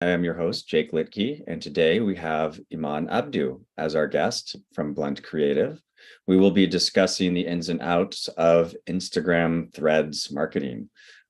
I am your host, Jake Litke, and today we have Eman Abdou as our guest from Blunt Creative. We will be discussing the ins and outs of Instagram Threads marketing,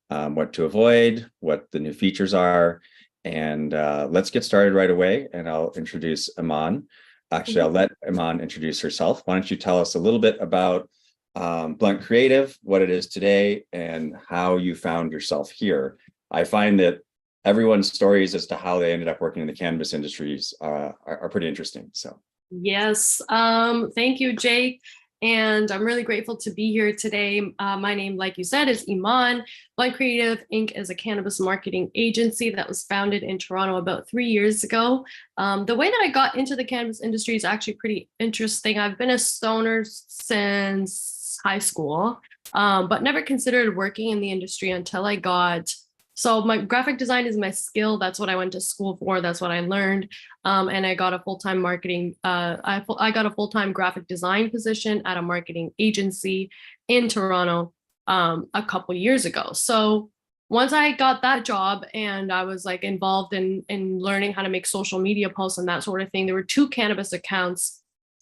what to avoid, what the new features are, and let's get started right away, and I'll introduce Eman. Actually, I'll let Eman introduce herself. Why don't you tell us a little bit about Blunt Creative, what it is today, and how you found yourself here. I find that everyone's stories as to how they ended up working in the cannabis industries are pretty interesting. So yes, thank you, Jake. And I'm really grateful to be here today. My name, like you said, is Eman. Blunt Creative Inc. is a cannabis marketing agency that was founded in Toronto about 3 years ago. The way that I got into the cannabis industry is actually pretty interesting. I've been a stoner since high school, but never considered working in the industry until I got so my graphic design is my skill. That's what I went to school for. That's what I learned. And I got a full-time marketing, I got a full-time graphic design position at a marketing agency in Toronto a couple years ago. So once I got that job and I was like involved in learning how to make social media posts and that sort of thing, there were 2 cannabis accounts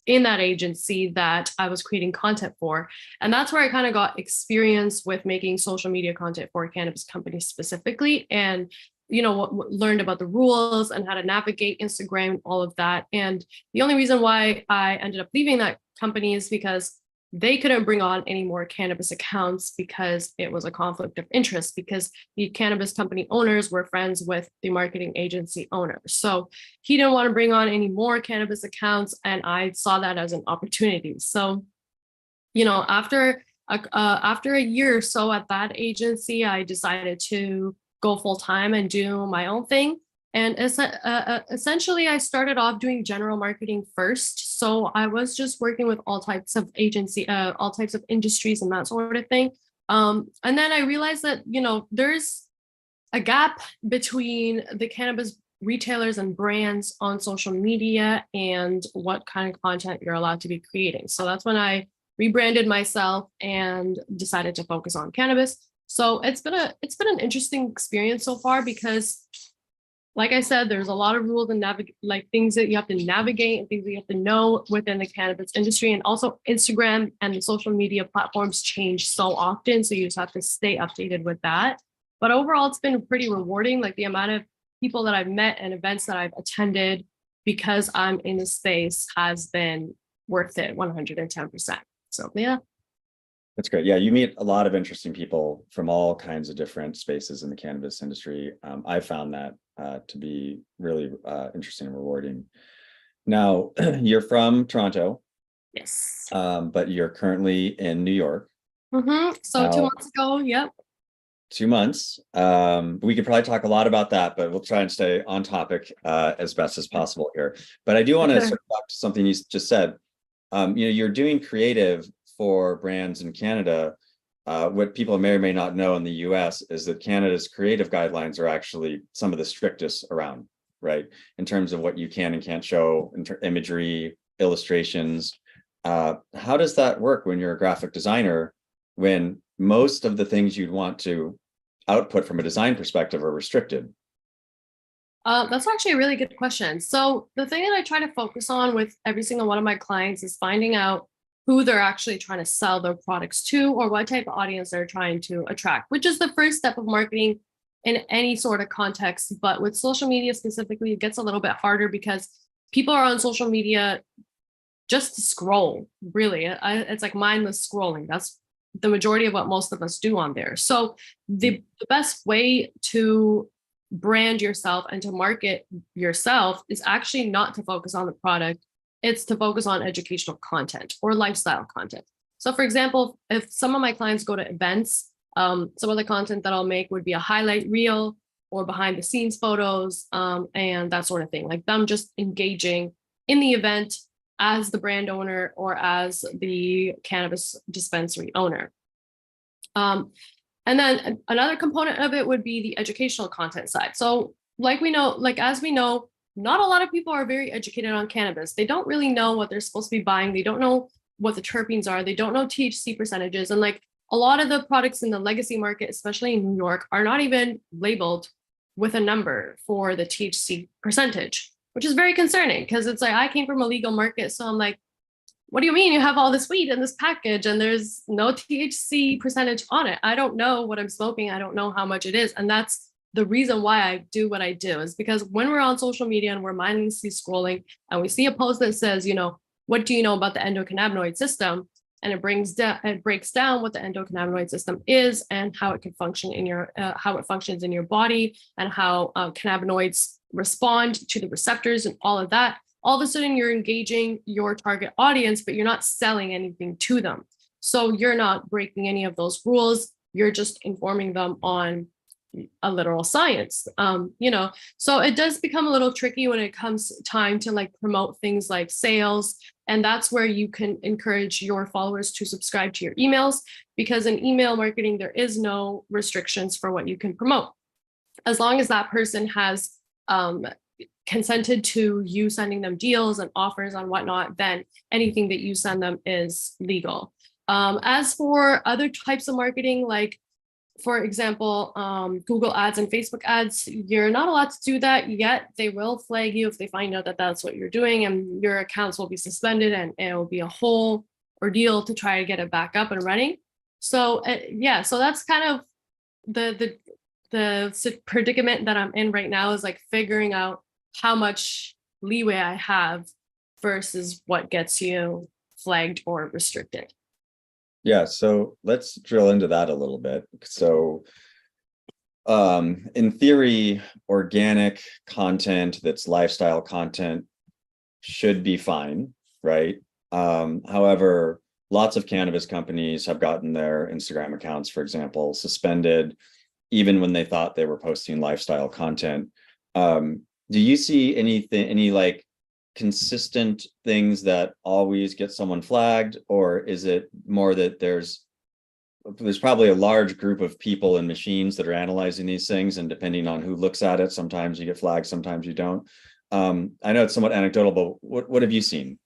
in that agency that I was creating content for. And that's where I kind of got experience with making social media content for cannabis companies specifically. And, learned about the rules and how to navigate Instagram, all of that. And the only reason why I ended up leaving that company is because they couldn't bring on any more cannabis accounts because it was a conflict of interest, because the cannabis company owners were friends with the marketing agency owner. So he didn't want to bring on any more cannabis accounts, and I saw that as an opportunity. So, after a year or so at that agency, I decided to go full time and do my own thing. And essentially, I started off doing general marketing first. So I was just working with all types of all types of industries and that sort of thing. And then I realized that, there's a gap between the cannabis retailers and brands on social media and what kind of content you're allowed to be creating. So that's when I rebranded myself and decided to focus on cannabis. So it's been an interesting experience so far because, like I said, there's a lot of rules and things that you have to navigate and things that you have to know within the cannabis industry. And also Instagram and the social media platforms change so often. So you just have to stay updated with that. But overall, it's been pretty rewarding. Like the amount of people that I've met and events that I've attended because I'm in the space has been worth it 110%. So yeah. that's great. Yeah, you meet a lot of interesting people from all kinds of different spaces in the cannabis industry. I found that to be really interesting and rewarding. Now, you're from Toronto. Yes. But you're currently in New York. So 2 months ago, yep. 2 months. We could probably talk a lot about that, but we'll try and stay on topic as best as possible here. But I do want to sort of talk to something you just said. You're doing creative for brands in Canada. What people may or may not know in the US is that Canada's creative guidelines are actually some of the strictest around, right? In terms of what you can and can't show, imagery, illustrations. How does that work when you're a graphic designer, when most of the things you'd want to output from a design perspective are restricted? That's actually a really good question. So the thing that I try to focus on with every single one of my clients is finding out who they're actually trying to sell their products to or what type of audience they're trying to attract, which is the first step of marketing in any sort of context. But with social media specifically, it gets a little bit harder because people are on social media just to scroll, really. It's like mindless scrolling. That's the majority of what most of us do on there. So the best way to brand yourself and to market yourself is actually not to focus on the product. It's to focus on educational content or lifestyle content. So for example, if some of my clients go to events, some of the content that I'll make would be a highlight reel or behind the scenes photos and that sort of thing, like them just engaging in the event as the brand owner or as the cannabis dispensary owner. And then another component of it would be the educational content side. So as we know, not a lot of people are very educated on cannabis. They don't really know what they're supposed to be buying. They don't know what the terpenes are. They don't know THC percentages. And like a lot of the products in the legacy market, especially in New York, are not even labeled with a number for the THC percentage, which is very concerning because it's like I came from a legal market. So I'm like, what do you mean you have all this weed in this package and there's no THC percentage on it? I don't know what I'm smoking. I don't know how much it is. And that's the reason why I do what I do, is because when we're on social media and we're mindlessly scrolling and we see a post that says, what do you know about the endocannabinoid system? And it breaks down what the endocannabinoid system is and how it can function in your how it functions in your body, and how cannabinoids respond to the receptors and all of that. All of a sudden you're engaging your target audience, but you're not selling anything to them. So you're not breaking any of those rules. You're just informing them on a literal science. So it does become a little tricky when it comes time to like promote things like sales. And that's where you can encourage your followers to subscribe to your emails, because in email marketing, there is no restrictions for what you can promote. As long as that person has consented to you sending them deals and offers and whatnot, then anything that you send them is legal. As for other types of marketing, like for example, Google ads and Facebook ads, you're not allowed to do that yet. They will flag you if they find out that that's what you're doing, and your accounts will be suspended, and it will be a whole ordeal to try to get it back up and running. So so that's kind of the predicament that I'm in right now, is like figuring out how much leeway I have versus what gets you flagged or restricted. Yeah, so let's drill into that a little bit. So in theory, organic content that's lifestyle content should be fine, right? However, lots of cannabis companies have gotten their Instagram accounts, for example, suspended, even when they thought they were posting lifestyle content. Do you see any like consistent things that always get someone flagged, or is it more that there's probably a large group of people and machines that are analyzing these things, and depending on who looks at it, sometimes you get flagged, sometimes you don't? I know it's somewhat anecdotal, but what have you seen?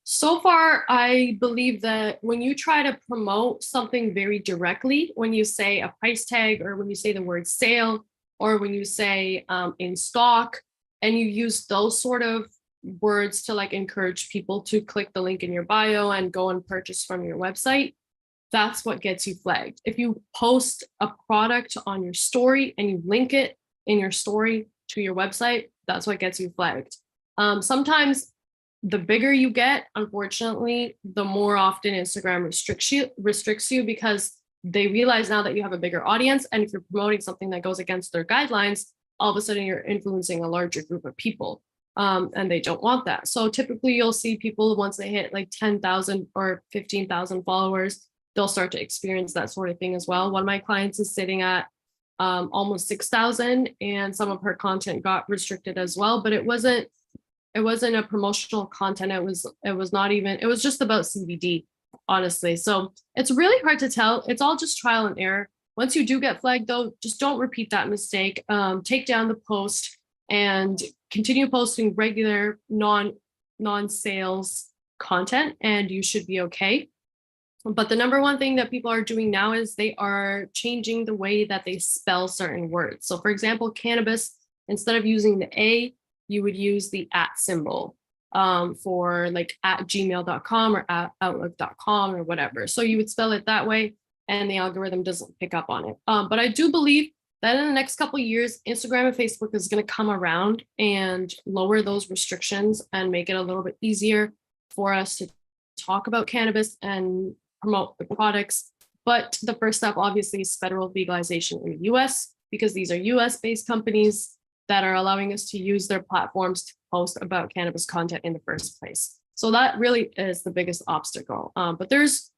So far, I believe that when you try to promote something very directly, when you say a price tag, or when you say the word sale, or when you say in stock, and you use those sort of words to like encourage people to click the link in your bio and go and purchase from your website, that's what gets you flagged. If you post a product on your story and you link it in your story to your website, that's what gets you flagged. Sometimes the bigger you get, unfortunately, the more often Instagram restricts you because they realize now that you have a bigger audience, and if you're promoting something that goes against their guidelines, all of a sudden you're influencing a larger group of people. And they don't want that. So typically you'll see people, once they hit like 10,000 or 15,000 followers, they'll start to experience that sort of thing as well. One of my clients is sitting at almost 6,000, and some of her content got restricted as well, but it wasn't a promotional content. It was just about CBD, honestly. So it's really hard to tell. It's all just trial and error. Once you do get flagged though, just don't repeat that mistake. Take down the post and continue posting regular non-sales content, and you should be okay. But the number one thing that people are doing now is they are changing the way that they spell certain words. So for example, cannabis, instead of using the A, you would use the @ symbol for like at gmail.com or at outlook.com or whatever. So you would spell it that way, and the algorithm doesn't pick up on it. But I do believe that in the next couple of years, Instagram and Facebook is going to come around and lower those restrictions and make it a little bit easier for us to talk about cannabis and promote the products. But the first step, obviously, is federal legalization in the US, because these are US-based companies that are allowing us to use their platforms to post about cannabis content in the first place. So that really is the biggest obstacle. But there's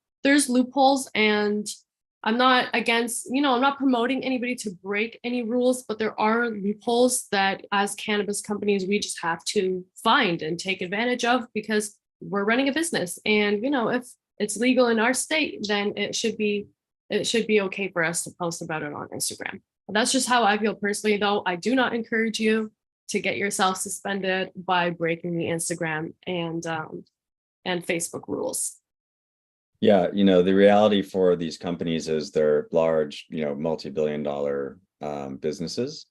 loopholes, and I'm not against, I'm not promoting anybody to break any rules, but there are loopholes that as cannabis companies, we just have to find and take advantage of, because we're running a business. And, if it's legal in our state, then it should be okay for us to post about it on Instagram. That's just how I feel personally, though. I do not encourage you to get yourself suspended by breaking the Instagram and Facebook rules. Yeah, the reality for these companies is they're large, multi-billion-dollar businesses.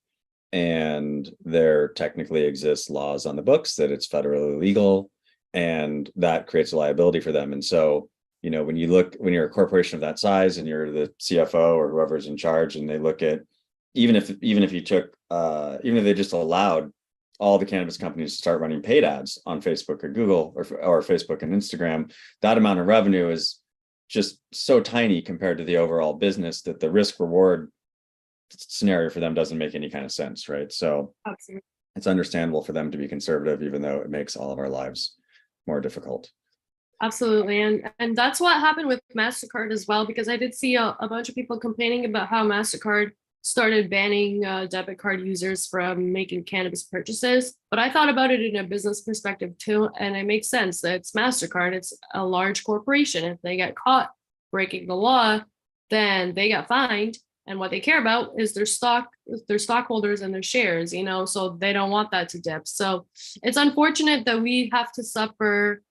and there technically exists laws on the books that it's federally legal, and that creates a liability for them. And so, when you're a corporation of that size and you're the CFO or whoever's in charge, and they look at, even if you took, even if they just allowed all the cannabis companies to start running paid ads on Facebook or Google, or Facebook and Instagram, that amount of revenue is just so tiny compared to the overall business that the risk reward scenario for them doesn't make any kind of sense, right? So Absolutely. it's understandable for them to be conservative, even though it makes all of our lives more difficult. Absolutely. And that's what happened with MasterCard as well, because I did see a bunch of people complaining about how MasterCard started banning debit card users from making cannabis purchases. But I thought about it in a business perspective too, and it makes sense that it's MasterCard. It's a large corporation. If they get caught breaking the law, then they get fined. And what they care about is their stockholders and their shares, so they don't want that to dip. So it's unfortunate that we have to suffer,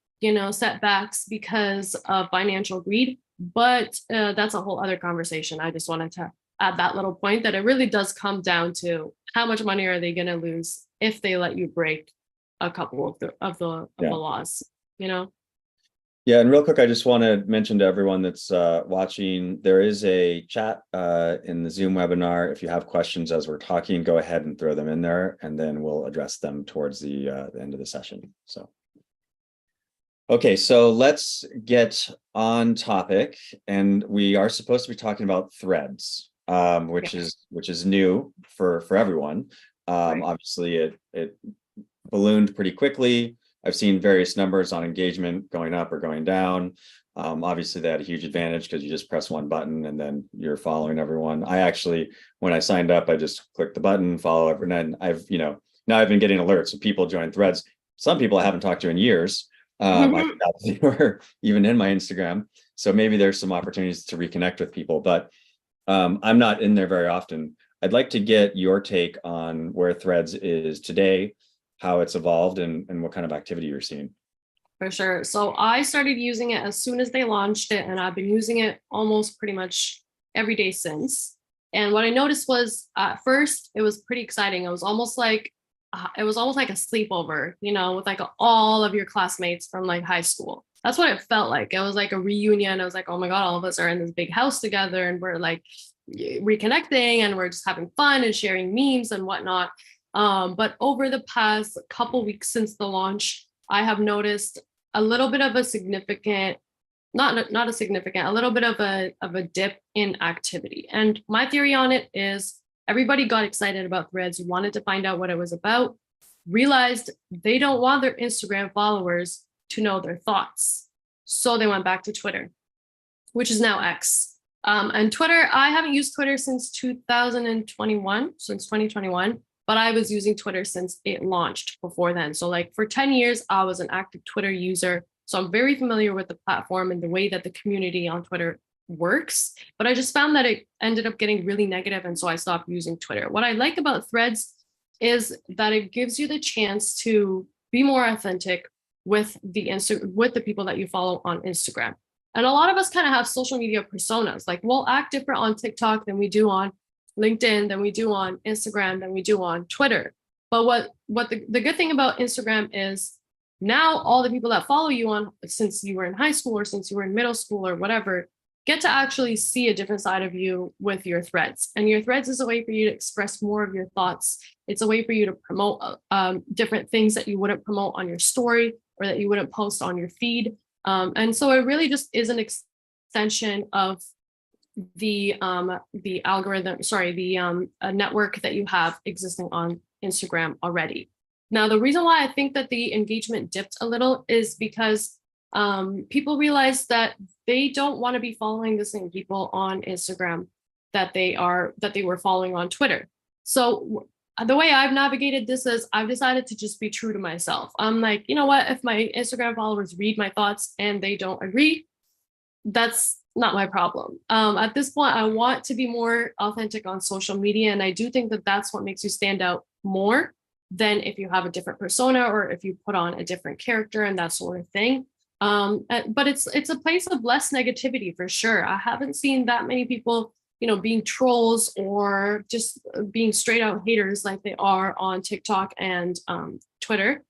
setbacks because of financial greed, but that's a whole other conversation. I just wanted to add that little point, that it really does come down to how much money are they going to lose if they let you break a couple of the laws, Yeah, and real quick, I just want to mention to everyone that's watching, there is a chat in the Zoom webinar. If you have questions as we're talking, go ahead and throw them in there, and then we'll address them towards the end of the session. So, okay, so let's get on topic, and we are supposed to be talking about threads, which is new for everyone. Right. Obviously, it ballooned pretty quickly. I've seen various numbers on engagement going up or going down. Obviously, they had a huge advantage because you just press one button and then you're following everyone. I actually, when I signed up, I just clicked the button, follow everyone. And now I've been getting alerts of people join threads. Some people I haven't talked to in years. I forgot they were even in my Instagram. So maybe there's some opportunities to reconnect with people, but I'm not in there very often. I'd like to get your take on where Threads is today, how it's evolved, and what kind of activity you're seeing. For sure. So I started using it as soon as they launched it, and I've been using it almost pretty much every day since. And what I noticed was, at first it was pretty exciting. It was almost like a sleepover, with like all of your classmates from like high school. That's what it felt like. It was like a reunion. I was like, oh my God, all of us are in this big house together, and we're like reconnecting, and we're just having fun and sharing memes and whatnot. But over the past couple weeks since the launch, I have noticed a little bit of a significant, a little bit of a dip in activity. And my theory on it is everybody got excited about Threads, wanted to find out what it was about, realized they don't want their Instagram followers to know their thoughts. So they went back to Twitter, which is now X. And Twitter, I haven't used Twitter since 2021, but I was using Twitter since it launched before then. So like for 10 years, I was an active Twitter user. So I'm very familiar with the platform and the way that the community on Twitter works. But I just found that it ended up getting really negative, and so I stopped using Twitter. What I like about Threads is that it gives you the chance to be more authentic with the people that you follow on Instagram. And a lot of us kind of have social media personas. Like we'll act different on TikTok than we do on LinkedIn, than we do on Instagram, than we do on Twitter. But what the good thing about Instagram is now all the people that follow you on, since you were in high school or since you were in middle school or whatever, get to actually see a different side of you with your threads. And your threads is a way for you to express more of your thoughts. It's a way for you to promote different things that you wouldn't promote on your story or that you wouldn't post on your feed. And so it really just is an extension of the algorithm, a network that you have existing on Instagram already. Now, the reason why I think that the engagement dipped a little is because people realize that they don't want to be following the same people on Instagram that they were following on Twitter. So the way I've navigated this is I've decided to just be true to myself. I'm like, you know what? If my Instagram followers read my thoughts and they don't agree, that's not my problem. At this point, I want to be more authentic on social media. And I do think that that's what makes you stand out more than if you have a different persona or if you put on a different character and that sort of thing. But it's a place of less negativity for sure. I haven't seen that many people being trolls or just being straight out haters like they are on TikTok and Twitter.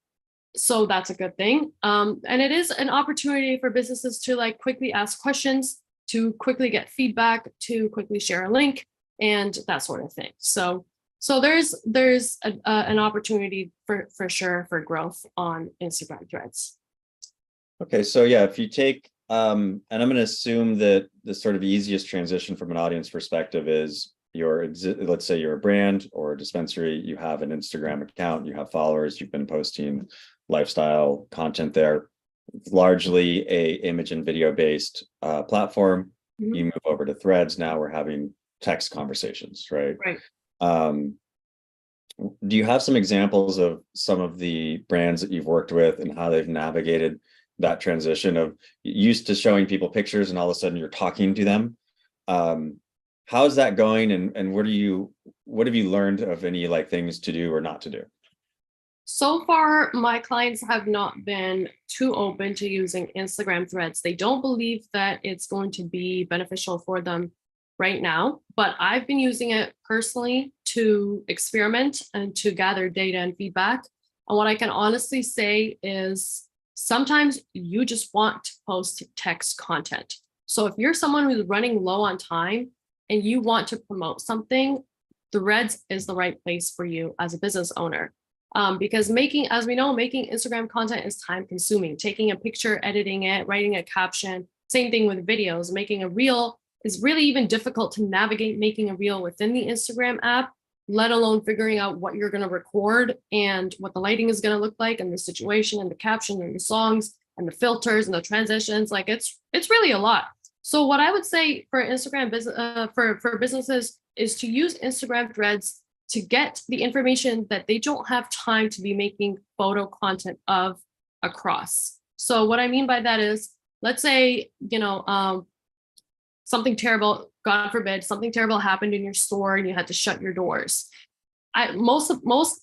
So that's a good thing. And it is an opportunity for businesses to like quickly ask questions, to quickly get feedback, to quickly share a link, and that sort of thing. So there's an opportunity for sure for growth on Instagram Threads. Okay, so yeah, if you take and I'm going to assume that the sort of easiest transition from an audience perspective is let's say you're a brand or a dispensary, you have an Instagram account, you have followers, you've been posting lifestyle content there, largely a image and video based platform. Mm-hmm. You move over to Threads. Now we're having text conversations, right? Right. Do you have some examples of some of the brands that you've worked with and how they've navigated that transition of used to showing people pictures and all of a sudden you're talking to them? How's that going, and what have you learned of any like things to do or not to do? So far, my clients have not been too open to using Instagram Threads. They don't believe that it's going to be beneficial for them right now, but I've been using it personally to experiment and to gather data and feedback. And what I can honestly say is sometimes you just want to post text content. So if you're someone who's running low on time and you want to promote something, Threads is the right place for you as a business owner. Because as we know, making Instagram content is time consuming. Taking a picture, editing it, writing a caption, same thing with videos. Making a reel is really even difficult to navigate making a reel within the Instagram app, let alone figuring out what you're going to record and what the lighting is going to look like and the situation and the caption and the songs and the filters and the transitions. Like it's really a lot. So what I would say for Instagram for businesses is to use Instagram Threads to get the information that they don't have time to be making photo content of across. So what I mean by that is, let's say, something terrible, God forbid, something terrible happened in your store and you had to shut your doors. Most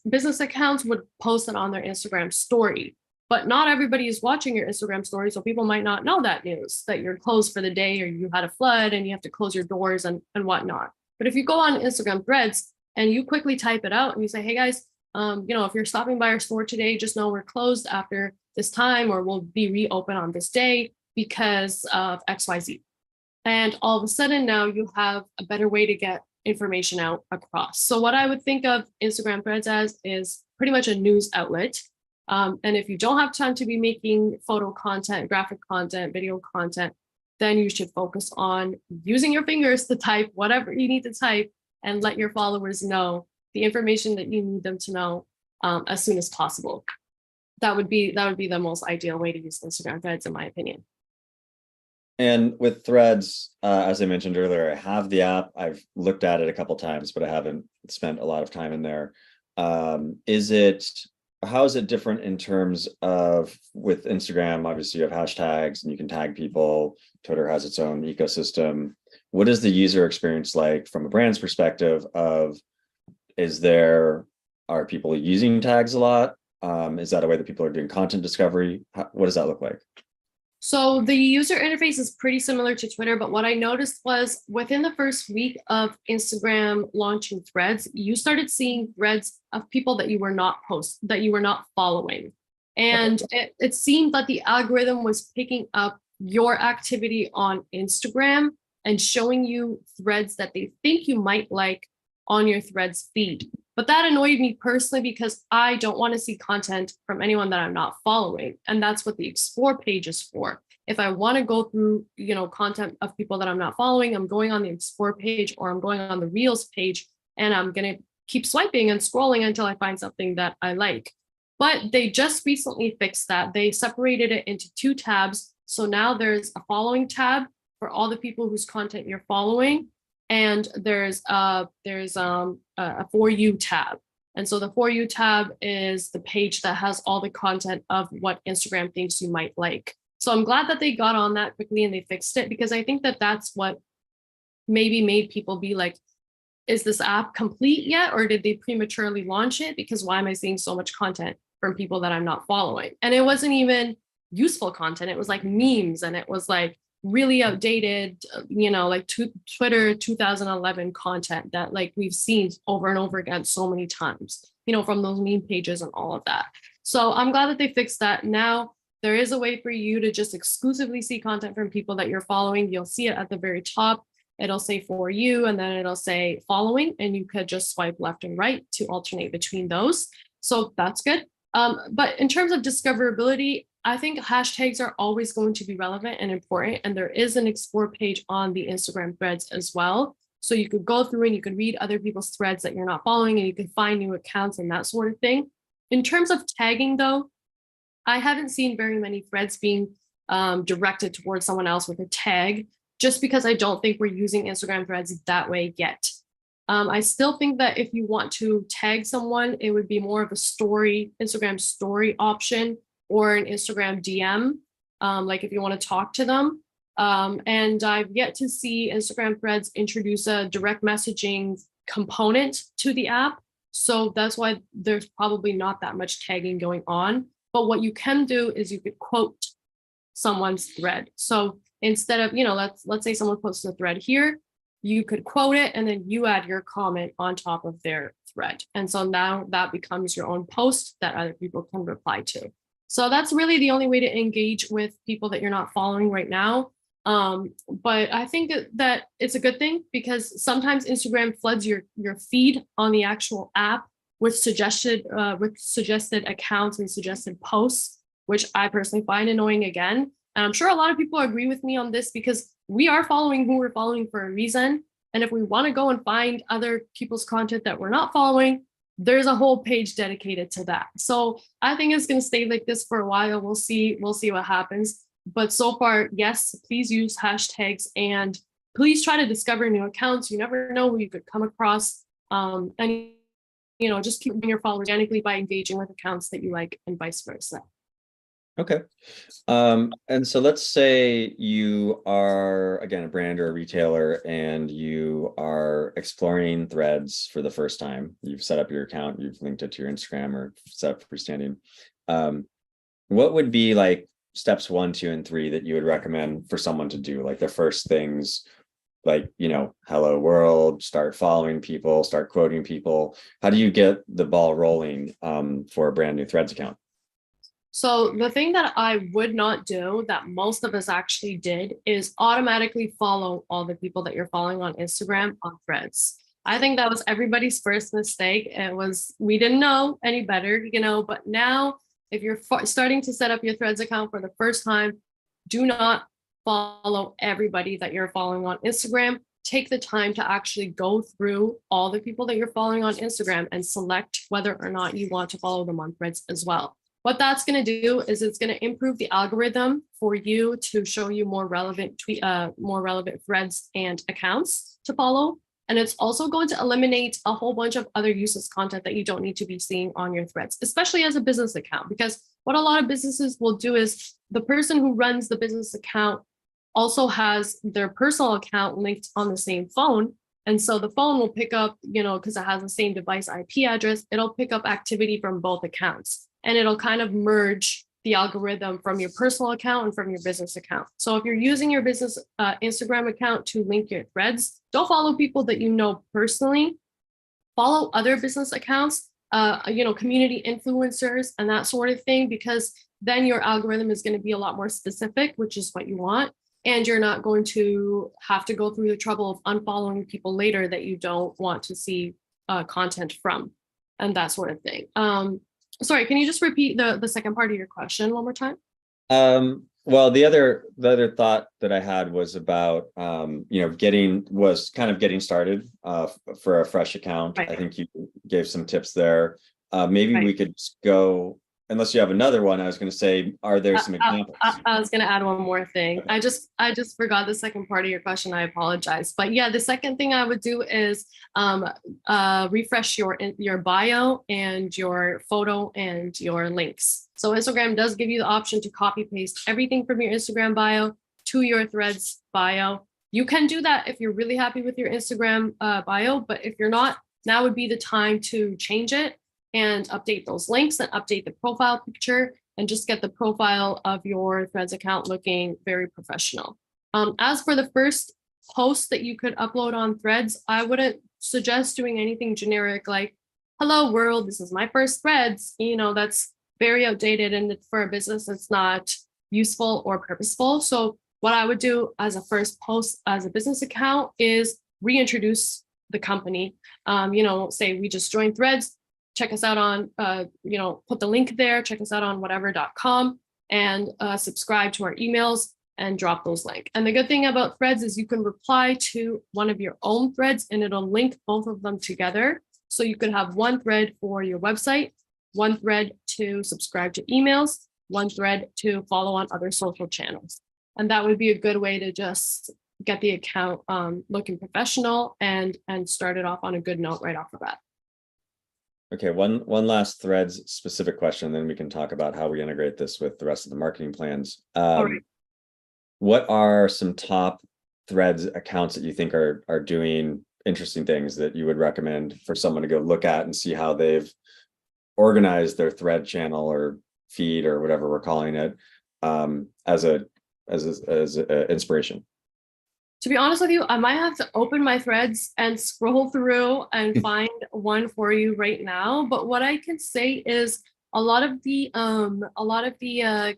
business accounts would post it on their Instagram story, but not everybody is watching your Instagram story. So people might not know that news, that you're closed for the day or you had a flood and you have to close your doors and whatnot. But if you go on Instagram Threads, and you quickly type it out and you say, hey guys, if you're stopping by our store today, just know we're closed after this time, or we'll be reopened on this day because of XYZ. And all of a sudden now you have a better way to get information out across. So what I would think of Instagram Threads as is pretty much a news outlet. And if you don't have time to be making photo content, graphic content, video content, then you should focus on using your fingers to type whatever you need to type and let your followers know the information that you need them to know as soon as possible. That would be the most ideal way to use Instagram Threads, in my opinion. And with Threads, as I mentioned earlier, I have the app. I've looked at it a couple times, but I haven't spent a lot of time in there. How is it different in terms of, with Instagram, obviously you have hashtags and you can tag people. Twitter has its own ecosystem. What is the user experience like from a brand's perspective of, are people using tags a lot? Is that a way that people are doing content discovery? What does that look like? So the user interface is pretty similar to Twitter, but what I noticed was within the first week of Instagram launching Threads, you started seeing threads of people that you were not following. And it seemed that the algorithm was picking up your activity on Instagram and showing you threads that they think you might like on your Threads feed. But that annoyed me personally because I don't want to see content from anyone that I'm not following. And that's what the Explore page is for. If I want to go through, content of people that I'm not following, I'm going on the Explore page or I'm going on the Reels page and I'm going to keep swiping and scrolling until I find something that I like. But they just recently fixed that. They separated it into 2 tabs. So now there's a following tab for all the people whose content you're following. And there's a For You tab. And so the For You tab is the page that has all the content of what Instagram thinks you might like. So I'm glad that they got on that quickly and they fixed it, because I think that that's what maybe made people be like, is this app complete yet? Or did they prematurely launch it? Because why am I seeing so much content from people that I'm not following? And it wasn't even useful content. It was like memes and it was like really outdated, like Twitter 2011 content that like we've seen over and over again so many times, from those meme pages and all of that. So I'm glad that they fixed that. Now there is a way for you to just exclusively see content from people that you're following. You'll see it at the very top. It'll say for you, and then it'll say following, and you could just swipe left and right to alternate between those. So that's good. But in terms of discoverability, I think hashtags are always going to be relevant and important. And there is an explore page on the Instagram threads as well. So you could go through and you could read other people's threads that you're not following, and you can find new accounts and that sort of thing. In terms of tagging, though, I haven't seen very many threads being directed towards someone else with a tag, just because I don't think we're using Instagram threads that way yet. I still think that if you want to tag someone, it would be more of a story, Instagram story option, or an Instagram DM, like if you want to talk to them. And I've yet to see Instagram threads introduce a direct messaging component to the app. So that's why there's probably not that much tagging going on. But what you can do is you could quote someone's thread. So instead of, let's say someone posts a thread here, you could quote it and then you add your comment on top of their thread. And so now that becomes your own post that other people can reply to. So that's really the only way to engage with people that you're not following right now. But I think that it's a good thing, because sometimes Instagram floods your feed on the actual app with suggested accounts and suggested posts, which I personally find annoying again. And I'm sure a lot of people agree with me on this, because we are following who we're following for a reason. And if we want to go and find other people's content that we're not following, there's a whole page dedicated to that. So I think it's going to stay like this for a while. We'll see what happens. But so far, yes, please use hashtags and please try to discover new accounts. You never know who you could come across. And just keep your followers organically by engaging with accounts that you like, and vice versa. Okay. And so let's say you are, again, a brand or a retailer, and you are exploring threads for the first time. You've set up your account, you've linked it to your Instagram or set up freestanding. What would be like steps 1, 2, and 3 that you would recommend for someone to do? Like the first things, like, hello world, start following people, start quoting people. How do you get the ball rolling for a brand new threads account? So the thing that I would not do, that most of us actually did, is automatically follow all the people that you're following on Instagram on threads. I think that was everybody's first mistake. We didn't know any better, but now if you're starting to set up your threads account for the first time, do not follow everybody that you're following on Instagram. Take the time to actually go through all the people that you're following on Instagram and select whether or not you want to follow them on threads as well. What that's going to do is it's going to improve the algorithm for you to show you more relevant threads and accounts to follow. And it's also going to eliminate a whole bunch of other useless content that you don't need to be seeing on your threads, especially as a business account. Because what a lot of businesses will do is the person who runs the business account also has their personal account linked on the same phone. And so the phone will pick up, because it has the same device IP address, it'll pick up activity from both accounts. And it'll kind of merge the algorithm from your personal account and from your business account. So if you're using your business Instagram account to link your threads, don't follow people that you know personally. Follow other business accounts, community influencers and that sort of thing, because then your algorithm is going to be a lot more specific, which is what you want. And you're not going to have to go through the trouble of unfollowing people later that you don't want to see content from, and that sort of thing. Sorry, can you just repeat the second part of your question one more time? Well, the other thought that I had was about getting started for a fresh account. Right. I think you gave some tips there. Maybe right. We could go, unless you have another one. I was going to say, are there some examples? I was going to add one more thing. Okay. I just forgot the second part of your question. I apologize. But yeah, the second thing I would do is refresh your bio and your photo and your links. So Instagram does give you the option to copy paste everything from your Instagram bio to your threads bio. You can do that if you're really happy with your Instagram bio, but if you're not, now would be the time to change it and update those links and update the profile picture and just get the profile of your threads account looking very professional. As for the first post that you could upload on Threads, I wouldn't suggest doing anything generic like, hello world, this is my first Threads. That's very outdated, and for a business, it's not useful or purposeful. So what I would do as a first post as a business account is reintroduce the company. Say we just joined Threads, check us out on, put the link there, check us out on whatever.com, and subscribe to our emails and drop those links. And the good thing about Threads is you can reply to one of your own threads and it'll link both of them together. So you could have one thread for your website, one thread to subscribe to emails, one thread to follow on other social channels. And that would be a good way to just get the account looking professional and start it off on a good note right off the bat. Okay, one last Threads specific question, then we can talk about how we integrate this with the rest of the marketing plans. All right. What are some top Threads accounts that you think are doing interesting things that you would recommend for someone to go look at and see how they've organized their thread channel or feed or whatever we're calling it as a inspiration? To be honest with you, I might have to open my Threads and scroll through and find one for you right now. But what I can say is a lot of the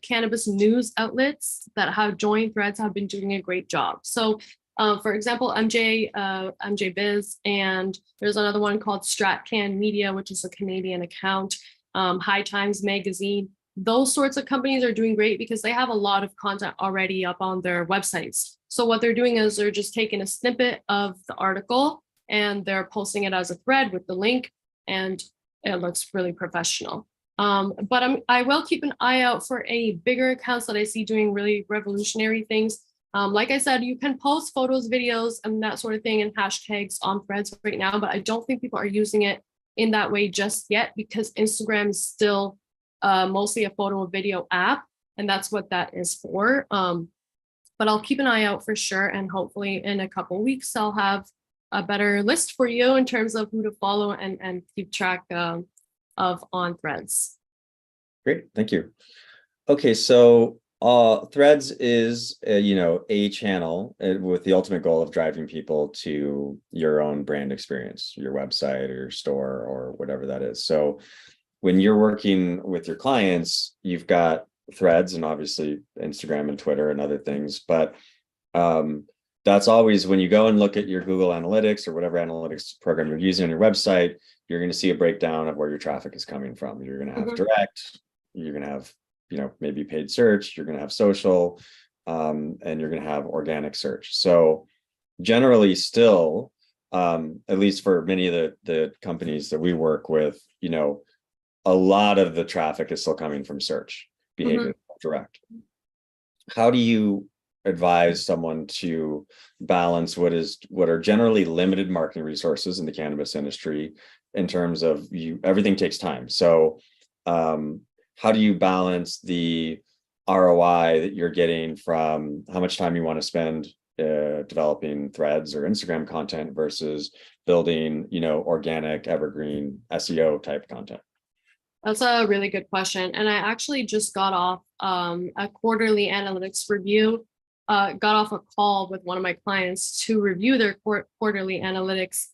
cannabis news outlets that have joined Threads have been doing a great job. So, for example, MJ Biz, and there's another one called StratCan Media, which is a Canadian account. High Times Magazine. Those sorts of companies are doing great because they have a lot of content already up on their websites. So what they're doing is they're just taking a snippet of the article and they're posting it as a thread with the link, and it looks really professional. But I will keep an eye out for any bigger accounts that I see doing really revolutionary things. Like I said, you can post photos, videos, and that sort of thing and hashtags on Threads right now, but I don't think people are using it in that way just yet because Instagram is still mostly a photo and video app, and that's what that is for. But I'll keep an eye out for sure, and hopefully in a couple of weeks I'll have a better list for you in terms of who to follow and keep track of on Threads. Great, thank you. Okay, so Threads is a channel with the ultimate goal of driving people to your own brand experience, your website or your store or whatever that is. So when you're working with your clients, you've got Threads and obviously Instagram and Twitter and other things, but that's always when you go and look at your Google Analytics or whatever analytics program you're using on your website, you're going to see a breakdown of where your traffic is coming from. You're going to have direct, you're going to have maybe paid search, you're going to have social, and you're going to have organic search. So generally still, at least for many of the companies that we work with, a lot of the traffic is still coming from search behavior, direct. How do you advise someone to balance what are generally limited marketing resources in the cannabis industry in terms of everything takes time? So how do you balance the ROI that you're getting from how much time you want to spend developing Threads or Instagram content versus building, organic, evergreen SEO type content? That's a really good question. And I actually just got off a quarterly analytics review, got off a call with one of my clients to review their quarterly analytics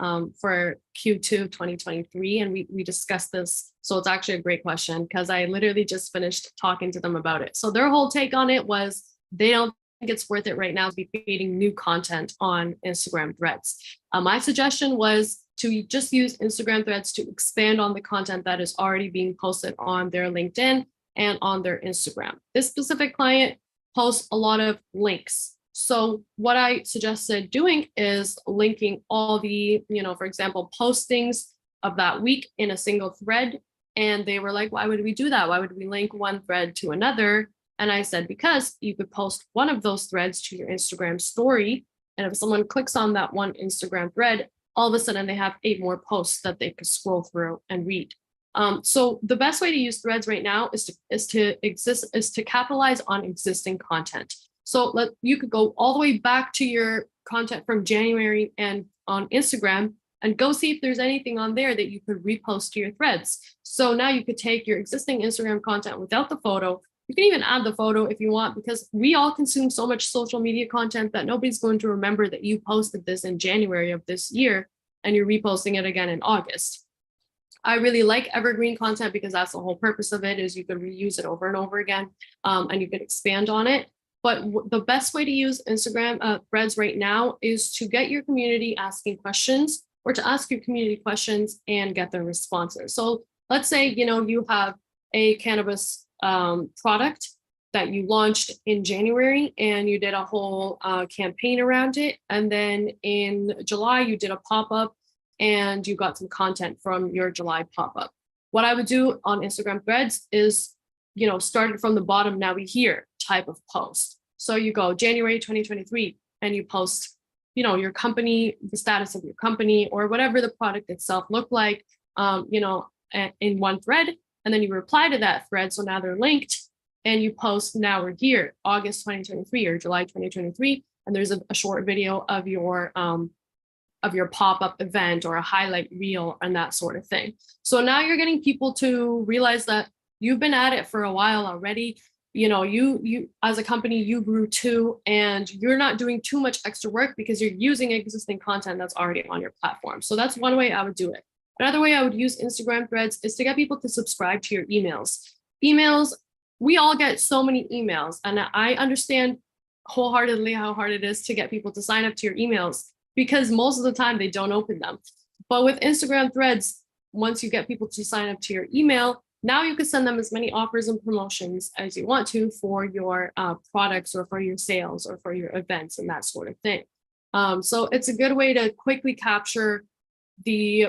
for Q2 2023. And we discussed this. So it's actually a great question because I literally just finished talking to them about it. So their whole take on it was they don't think it's worth it right now to be creating new content on Instagram Threads. My suggestion was to just use Instagram Threads to expand on the content that is already being posted on their LinkedIn and on their Instagram. This specific client posts a lot of links. So what I suggested doing is linking all the, for example, postings of that week in a single thread. And they were like, why would we do that? Why would we link one thread to another? And I said, because you could post one of those threads to your Instagram story. And if someone clicks on that one Instagram thread, all of a sudden they have 8 more posts that they could scroll through and read. So the best way to use Threads right now is to capitalize on existing content. So you could go all the way back to your content from January and on Instagram and go see if there's anything on there that you could repost to your Threads. So now you could take your existing Instagram content without the photo, You can even add the photo if you want, because we all consume so much social media content that nobody's going to remember that you posted this in January of this year and you're reposting it again in August. I really like evergreen content because that's the whole purpose of it, is you could reuse it over and over again, and you could expand on it. But the best way to use Instagram threads right now is to get your community asking questions, or to ask your community questions and get their responses. So let's say, you have a cannabis product that you launched in January and you did a whole campaign around it. And then in July, you did a pop-up and you got some content from your July pop-up. What I would do on Instagram threads is, started from the bottom, now we here type of post. So you go January 2023 and you post, your company, the status of your company, or whatever the product itself looked like, in one thread. And then you reply to that thread. So now they're linked, and you post, now we're here, August 2023 or July 2023. And there's a short video of your pop-up event or a highlight reel and that sort of thing. So now you're getting people to realize that you've been at it for a while already. You as a company, you grew too, and you're not doing too much extra work because you're using existing content that's already on your platform. So that's one way I would do it. Another way I would use Instagram threads is to get people to subscribe to your emails. Emails, we all get so many emails, and I understand wholeheartedly how hard it is to get people to sign up to your emails, because most of the time they don't open them. But with Instagram threads, once you get people to sign up to your email, now you can send them as many offers and promotions as you want to for your products, or for your sales, or for your events and that sort of thing. So it's a good way to quickly capture the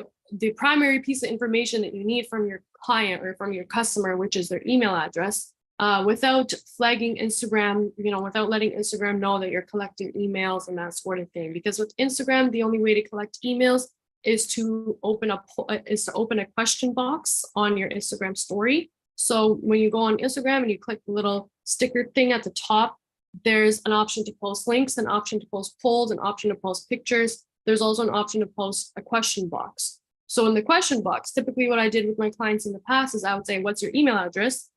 primary piece of information that you need from your client or from your customer, which is their email address, without flagging Instagram, without letting Instagram know that you're collecting emails and that sort of thing. Because with Instagram, the only way to collect emails is to open a question box on your Instagram story. So when you go on Instagram and you click the little sticker thing at the top, there's an option to post links, an option to post polls, an option to post pictures. There's also an option to post a question box. So in the question box, typically what I did with my clients in the past is I would say, what's your email address?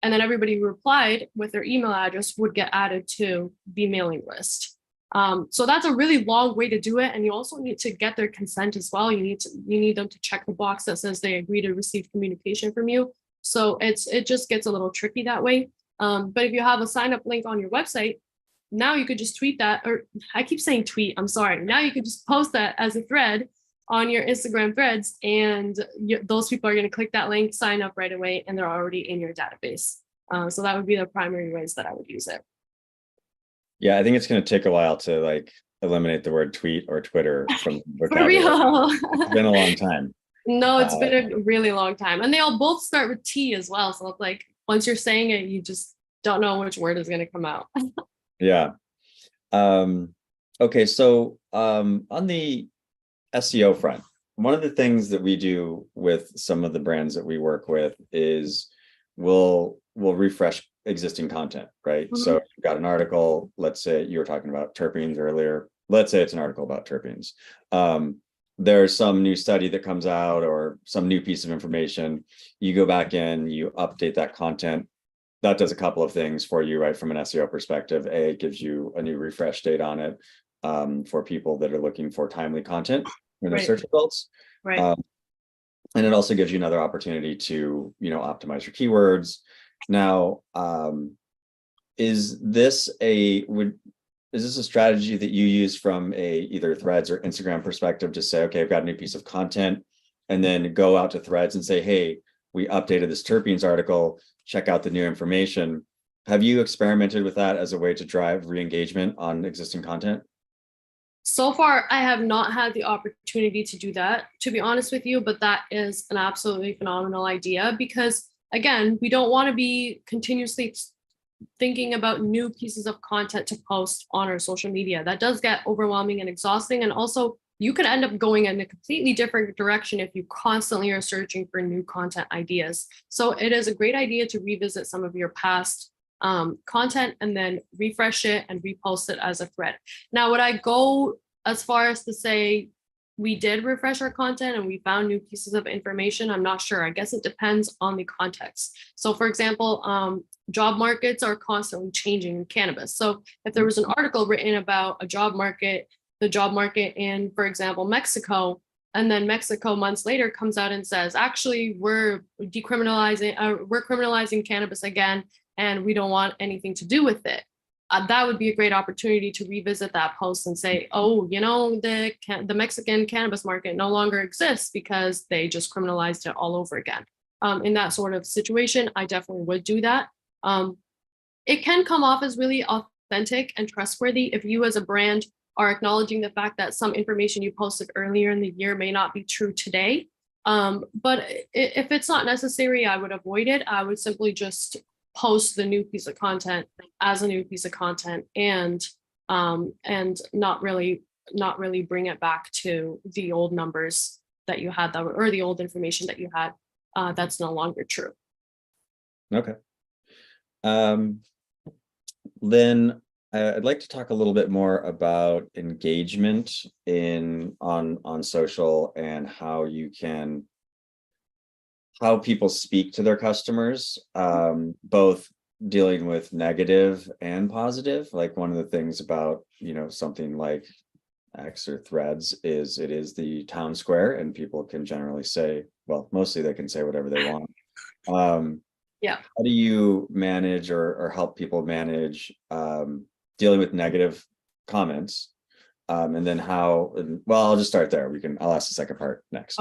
And then everybody who replied with their email address would get added to the mailing list. So that's a really long way to do it. And you also need to get their consent as well. You need them to check the box that says they agree to receive communication from you. So it just gets a little tricky that way. But if you have a sign up link on your website, now you could just tweet that, or I keep saying tweet, I'm sorry. Now you could just post that as a thread on your Instagram threads, and those people are going to click that link, sign up right away, and they're already in your database. So that would be the primary ways that I would use it. Yeah, I think it's going to take a while to eliminate the word tweet or Twitter from vocabulary. For real. It's been a long time. No, it's been a really long time. And they all both start with T as well. So it's like, once you're saying it, you just don't know which word is going to come out. Yeah. Okay. So on the SEO front, one of the things that we do with some of the brands that we work with is we'll refresh existing content, right? Mm-hmm. So you've got an article, let's say you were talking about terpenes earlier. Let's say it's an article about terpenes. There's some new study that comes out or some new piece of information. You go back in, you update that content. That does a couple of things for you, right? From an SEO perspective, it gives you a new refresh date on it for people that are looking for timely content in their search results. Right. And it also gives you another opportunity to, optimize your keywords. Now, is this a strategy that you use from a either Threads or Instagram perspective to say, okay, I've got a new piece of content, and then go out to Threads and say, hey, we updated this terpenes article, check out the new information. Have you experimented with that as a way to drive re-engagement on existing content? So far, I have not had the opportunity to do that, to be honest with you, but that is an absolutely phenomenal idea because, again, we don't want to be continuously thinking about new pieces of content to post on our social media. That does get overwhelming and exhausting. And also, you could end up going in a completely different direction if you constantly are searching for new content ideas. So it is a great idea to revisit some of your past content and then refresh it and repost it as a thread. Now, would I go as far as to say we did refresh our content and we found new pieces of information. I'm not sure. I guess it depends on the context. So for example, job markets are constantly changing in cannabis. So if there was an article written about a job market, the job market in, for example, Mexico, and then Mexico months later comes out and says, actually, we're criminalizing cannabis again, and we don't want anything to do with it. That would be a great opportunity to revisit that post and say, oh, you know, the Mexican cannabis market no longer exists because they just criminalized it all over again. In that sort of situation, I definitely would do that. It can come off as really authentic and trustworthy if you as a brand are acknowledging the fact that some information you posted earlier in the year may not be true today. But if it's not necessary, I would avoid it. I would simply just post the new piece of content as a new piece of content and not really bring it back to the old numbers that you had or the old information that you had that's no longer true. Okay. Then I'd like to talk a little bit more about engagement on social and how people speak to their customers, both dealing with negative and positive. Like one of the things about, something like X or Threads is it is the town square, and people can generally say, well, mostly they can say whatever they want. Yeah. How do you manage or help people manage dealing with negative comments? And then I'll just start there. I'll ask the second part next.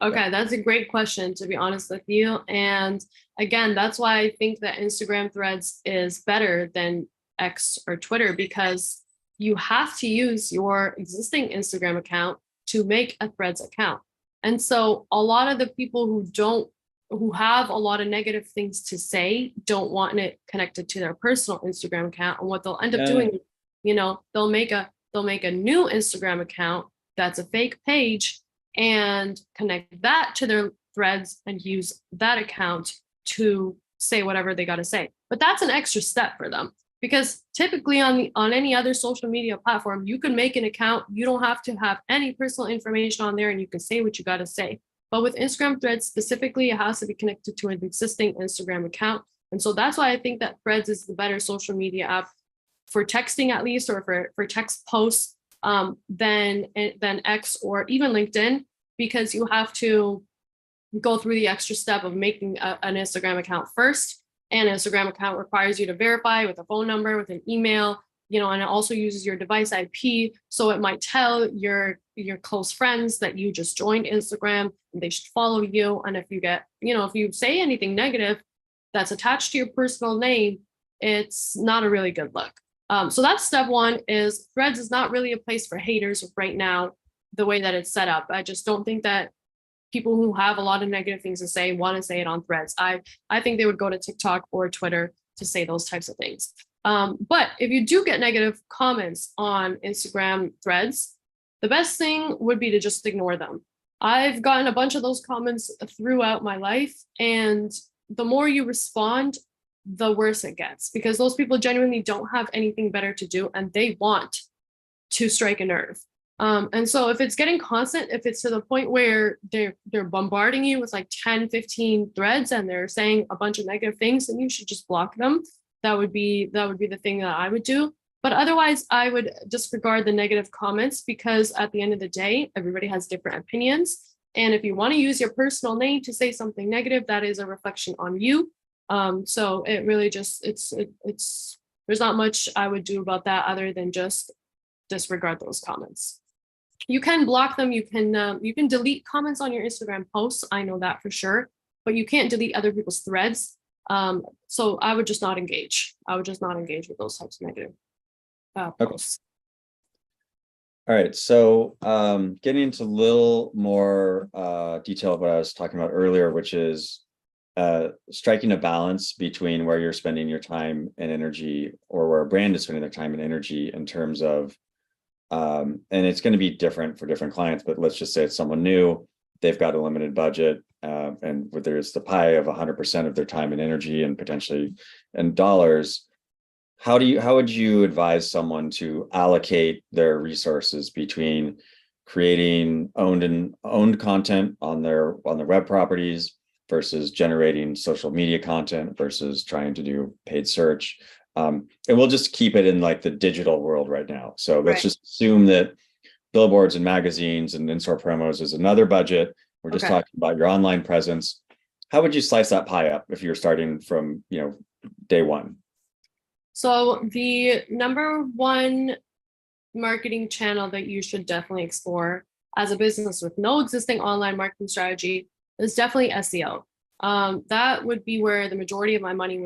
Okay, that's a great question, to be honest with you. And again, that's why I think that Instagram Threads is better than X or Twitter, because you have to use your existing Instagram account to make a Threads account. And so a lot of the people who have a lot of negative things to say don't want it connected to their personal Instagram account. And what they'll end up doing, they'll make a new Instagram account that's a fake page and connect that to their Threads and use that account to say whatever they got to say. But that's an extra step for them, because typically on any other social media platform, you can make an account. You don't have to have any personal information on there, and you can say what you got to say. But with Instagram Threads specifically, it has to be connected to an existing Instagram account. And so that's why I think that Threads is the better social media app for texting, at least, or for text posts than X or even LinkedIn, because you have to go through the extra step of making an Instagram account first. And an Instagram account requires you to verify with a phone number, with an email, and it also uses your device IP. So it might tell your close friends that you just joined Instagram and they should follow you. And if you get, if you say anything negative that's attached to your personal name, it's not a really good look. So that's step one. Is Threads is not really a place for haters right now, the way that it's set up. I just don't think that people who have a lot of negative things to say want to say it on Threads. I think they would go to TikTok or Twitter to say those types of things. But if you do get negative comments on Instagram Threads, the best thing would be to just ignore them. I've gotten a bunch of those comments throughout my life, and the more you respond, the worse it gets, because those people genuinely don't have anything better to do and they want to strike a nerve. And so if it's getting constant, if it's to the point where they're bombarding you with like 10, 15 threads and they're saying a bunch of negative things, then you should just block them. That would be the thing that I would do. But otherwise, I would disregard the negative comments, because at the end of the day, everybody has different opinions. And if you want to use your personal name to say something negative, that is a reflection on you. So it really just, there's not much I would do about that other than just disregard those comments. You can block them. You can delete comments on your Instagram posts. I know that for sure, but you can't delete other people's threads. So I would just not engage. I would just not engage with those types of negative posts. All right. So getting into a little more detail of what I was talking about earlier, which is striking a balance between where you're spending your time and energy, or where a brand is spending their time and energy, in terms of, and it's going to be different for different clients, but let's just say it's someone new, they've got a limited budget, and where there's the pie of 100% of their time and energy and potentially in dollars. How would you advise someone to allocate their resources between creating owned content on their web properties versus generating social media content versus trying to do paid search. And we'll just keep it in like the digital world right now. So let's just assume that billboards and magazines and in-store promos is another budget. We're just talking about your online presence. How would you slice that pie up if you're starting from, day one? So the number one marketing channel that you should definitely explore as a business with no existing online marketing strategy is definitely SEO. That would be where the majority of my money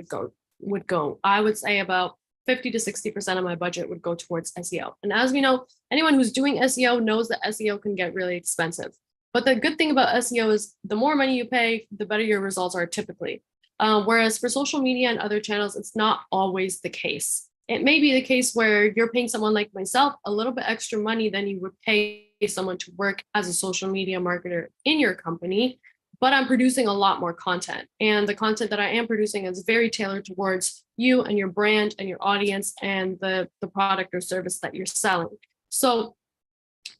would go. I would say about 50 to 60% of my budget would go towards SEO. And as we know, anyone who's doing SEO knows that SEO can get really expensive. But the good thing about SEO is the more money you pay, the better your results are typically. Whereas for social media and other channels, it's not always the case. It may be the case where you're paying someone like myself a little bit extra money than you would pay someone to work as a social media marketer in your company, but I'm producing a lot more content. And the content that I am producing is very tailored towards you and your brand and your audience and the product or service that you're selling. So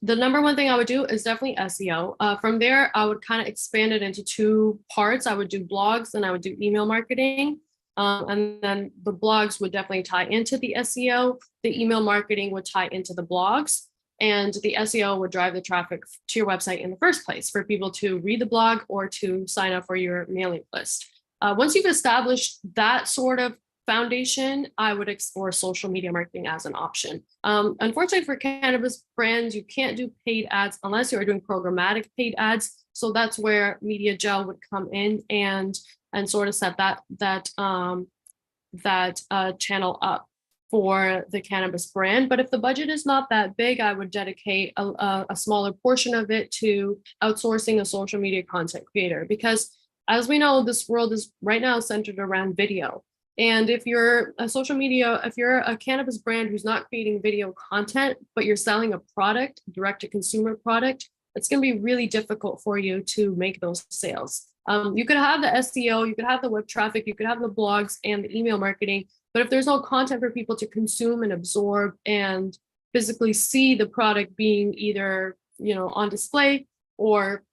the number one thing I would do is definitely SEO. From there, I would kind of expand it into two parts. I would do blogs and I would do email marketing. And then the blogs would definitely tie into the SEO. The email marketing would tie into the blogs. And the SEO would drive the traffic to your website in the first place for people to read the blog or to sign up for your mailing list. Once you've established that sort of foundation, I would explore social media marketing as an option. Unfortunately for cannabis brands, you can't do paid ads unless you are doing programmatic paid ads. So that's where MediaJel would come in and sort of set that channel up for the cannabis brand. But if the budget is not that big, I would dedicate a smaller portion of it to outsourcing a social media content creator, because as we know, this world is right now centered around video. And if you're if you're a cannabis brand who's not creating video content, but you're selling a product, direct to consumer product, it's going to be really difficult for you to make those sales. You could have the SEO, you could have the web traffic, you could have the blogs and the email marketing, but if there's no content for people to consume and absorb and physically see the product being either, on display or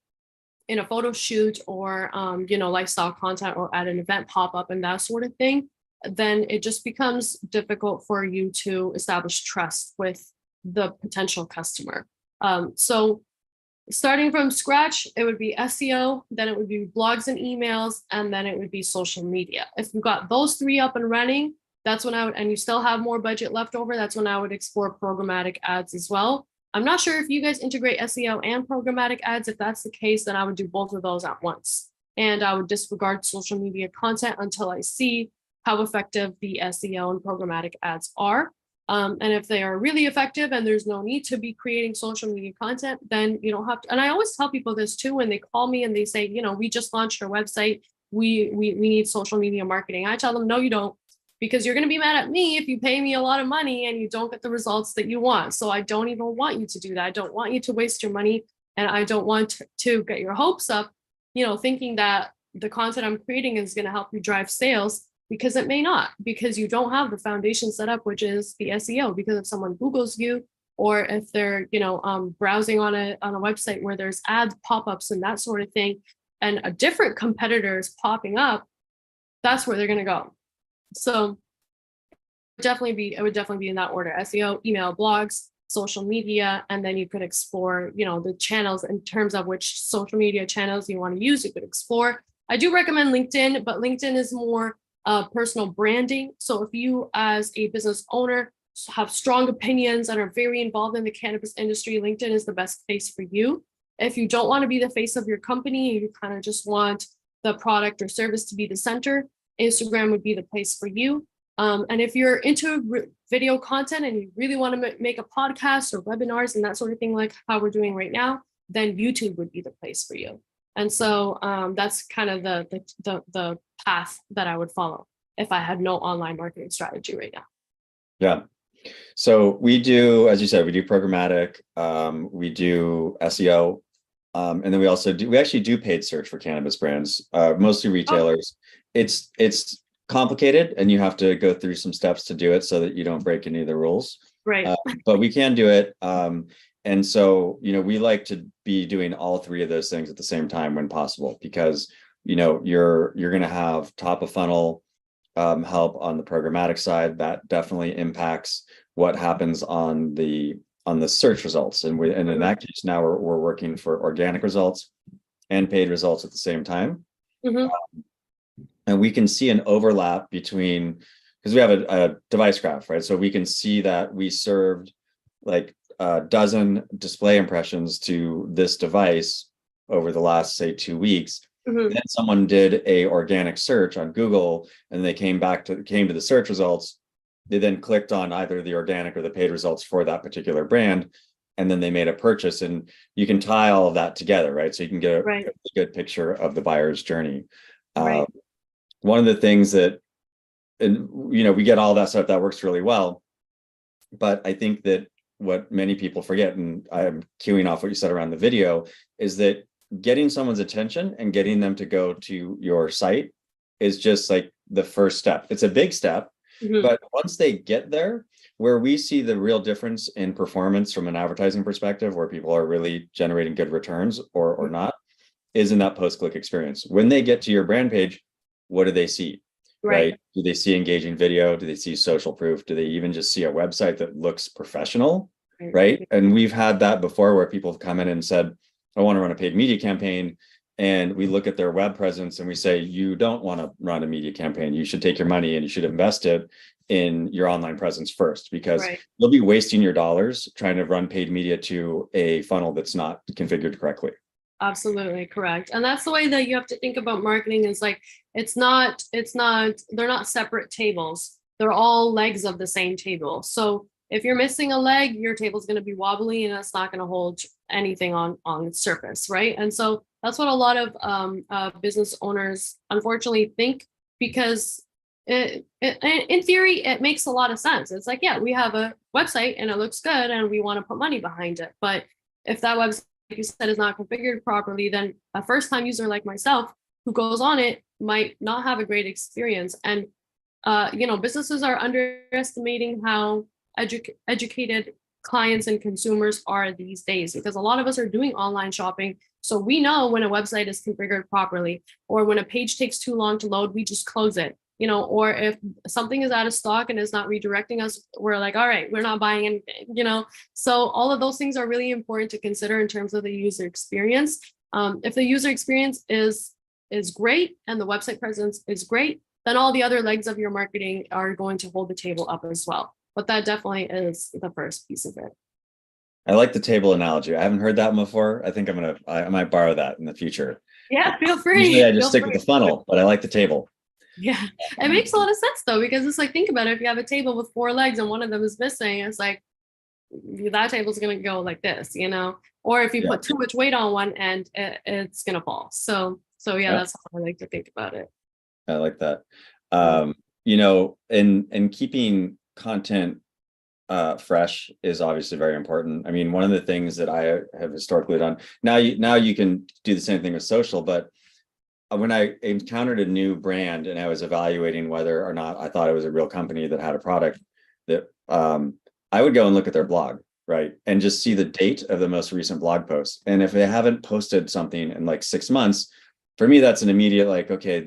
in a photo shoot or, lifestyle content or at an event pop-up and that sort of thing, then it just becomes difficult for you to establish trust with the potential customer. So starting from scratch, it would be SEO, then it would be blogs and emails, and then it would be social media. If you got those three up and running, that's when and you still have more budget left over, that's when I would explore programmatic ads as well. I'm not sure if you guys integrate SEO and programmatic ads. If that's the case, then I would do both of those at once. And I would disregard social media content until I see how effective the SEO and programmatic ads are. And if they are really effective and there's no need to be creating social media content, then you don't have to. And I always tell people this too, when they call me and they say, we just launched our website, we need social media marketing. I tell them, no, you don't, because you're going to be mad at me if you pay me a lot of money and you don't get the results that you want. So I don't even want you to do that. I don't want you to waste your money. And I don't want to get your hopes up, thinking that the content I'm creating is going to help you drive sales, because it may not, because you don't have the foundation set up, which is the SEO. Because if someone Googles you, or if they're, browsing on a website where there's ads, pop-ups and that sort of thing, and a different competitor is popping up, that's where they're going to go. So it would definitely be in that order: SEO, email, blogs, social media, and then you could explore, the channels in terms of which social media channels you want to use. You could explore. I do recommend LinkedIn, but LinkedIn is more personal branding. So if you as a business owner have strong opinions and are very involved in the cannabis industry, LinkedIn is the best place for you. If you don't want to be the face of your company, you kind of just want the product or service to be the center, Instagram would be the place for you. And if you're into video content and you really want to make a podcast or webinars and that sort of thing, like how we're doing right now, then YouTube would be the place for you. And so that's kind of the path that I would follow if I had no online marketing strategy right now. Yeah. So we do, as you said, we do programmatic, we do SEO, and then we actually do paid search for cannabis brands, mostly retailers. It's complicated and you have to go through some steps to do it so that you don't break any of the rules. Right. But we can do it. And so, we like to be doing all three of those things at the same time when possible, because, you're going to have top of funnel help on the programmatic side. That definitely impacts what happens on the search results. And in that case, now we're working for organic results and paid results at the same time. Mhm. And we can see an overlap between, because we have a device graph, right? So we can see that we served like a dozen display impressions to this device over the last, say, 2 weeks. Mhm. Then someone did a organic search on Google, and they came to the search results. They then clicked on either the organic or the paid results for that particular brand, and then they made a purchase. And you can tie all of that together, right? So you can get a Right. good picture of the buyer's journey. Right. One of the things that, and we get all that stuff that works really well, but I think that what many people forget, and I'm queuing off what you said around the video, is that getting someone's attention and getting them to go to your site is just like the first step. It's a big step, Mhm. but once they get there, where we see the real difference in performance from an advertising perspective, where people are really generating good returns or not, is in that post-click experience. When they get to your brand page, what do they see? Right? Do they see engaging video? Do they see social proof? Do they even just see a website that looks professional? Right? And we've had that before where people have come in and said, I want to run a paid media campaign. And we look at their web presence and we say, you don't want to run a media campaign. You should take your money and you should invest it in your online presence first, because you'll be wasting your dollars trying to run paid media to a funnel that's not configured correctly. Absolutely correct. And that's the way that you have to think about marketing, is like, they're not separate tables. They're all legs of the same table. So if you're missing a leg, your table's going to be wobbly and it's not going to hold anything on its surface, right? And so that's what a lot of business owners unfortunately think, because in theory, it makes a lot of sense. It's like, yeah, we have a website and it looks good and we want to put money behind it. But if that website, like you said, is not configured properly, then a first-time user like myself who goes on it might not have a great experience. And businesses are underestimating how educated clients and consumers are these days, because a lot of us are doing online shopping. So we know when a website is configured properly, or when a page takes too long to load, we just close it. Or if something is out of stock and is not redirecting us, we're like, all right, we're not buying anything, So all of those things are really important to consider in terms of the user experience. If the user experience is great and the website presence is great, then all the other legs of your marketing are going to hold the table up as well. But that definitely is the first piece of it. I like the table analogy. I haven't heard that one before. I think I might borrow that in the future. Yeah, feel free. Usually I just stick with the funnel, but I like the table. Yeah, it makes a lot of sense though, because it's like, think about it. If you have a table with 4 legs and one of them is missing, it's like that table's going to go like this, or if you put too much weight on one end, it's going to fall. So yeah, that's how I like to think about it. I like that. And keeping content fresh is obviously very important. I mean, one of the things that I have historically done, now you can do the same thing with social, but when I encountered a new brand and I was evaluating whether or not I thought it was a real company that had a product, that I would go and look at their blog, right? And just see the date of the most recent blog post. And if they haven't posted something in like 6 months, for me, that's an immediate, like, okay,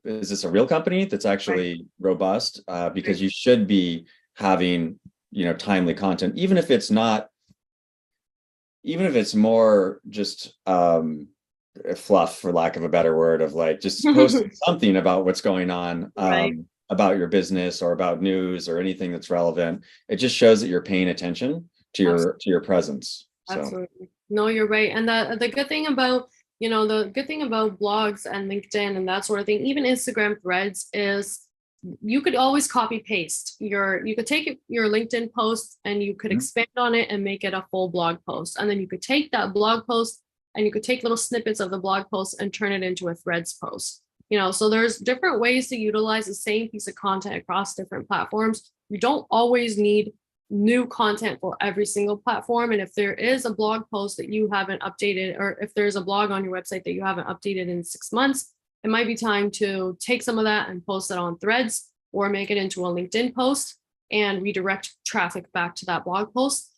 is this a real company that's actually robust? Because you should be having, timely content, even if it's more just fluff, for lack of a better word, of like just posting something about what's going on, about your business or about news or anything that's relevant. It just shows that you're paying attention to your presence. Absolutely. No, you're right. And the good thing about blogs and LinkedIn and that sort of thing, even Instagram threads, is you could always copy paste you could take your LinkedIn post and you could expand on it and make it a full blog post. And then you could take that blog post and you could take little snippets of the blog post and turn it into a threads post. So there's different ways to utilize the same piece of content across different platforms. You don't always need new content for every single platform. And if there is a blog post that you haven't updated, or if there's a blog on your website that you haven't updated in 6 months, it might be time to take some of that and post it on threads, or make it into a LinkedIn post and redirect traffic back to that blog post.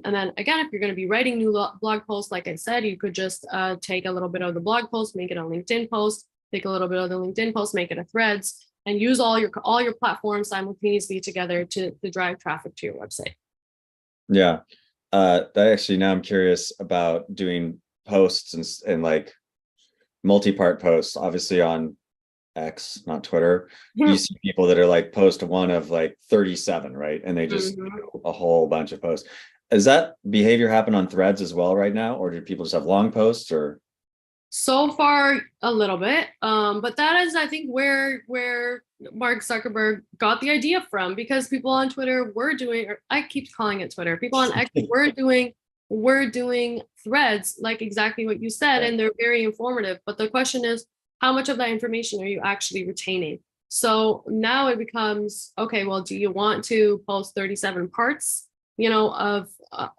And then again, if you're going to be writing new blog posts, like I said, you could just take a little bit of the blog post, make it a LinkedIn post, take a little bit of the LinkedIn post, make it a Threads, and use all your platforms simultaneously together to drive traffic to your website. Yeah. Now I'm curious about doing posts and like multi-part posts, obviously on X, not Twitter. You see people that are like post one of like 37, right? And they just do a whole bunch of posts. Is that behavior happen on Threads as well right now? Or do people just have long posts or? So far, a little bit, but that is, I think, where Mark Zuckerberg got the idea from, because people on Twitter were doing, or I keep calling it Twitter, people on X were doing threads, like exactly what you said, and they're very informative. But the question is, how much of that information are you actually retaining? So now it becomes, okay, well, do you want to post 37 parts, of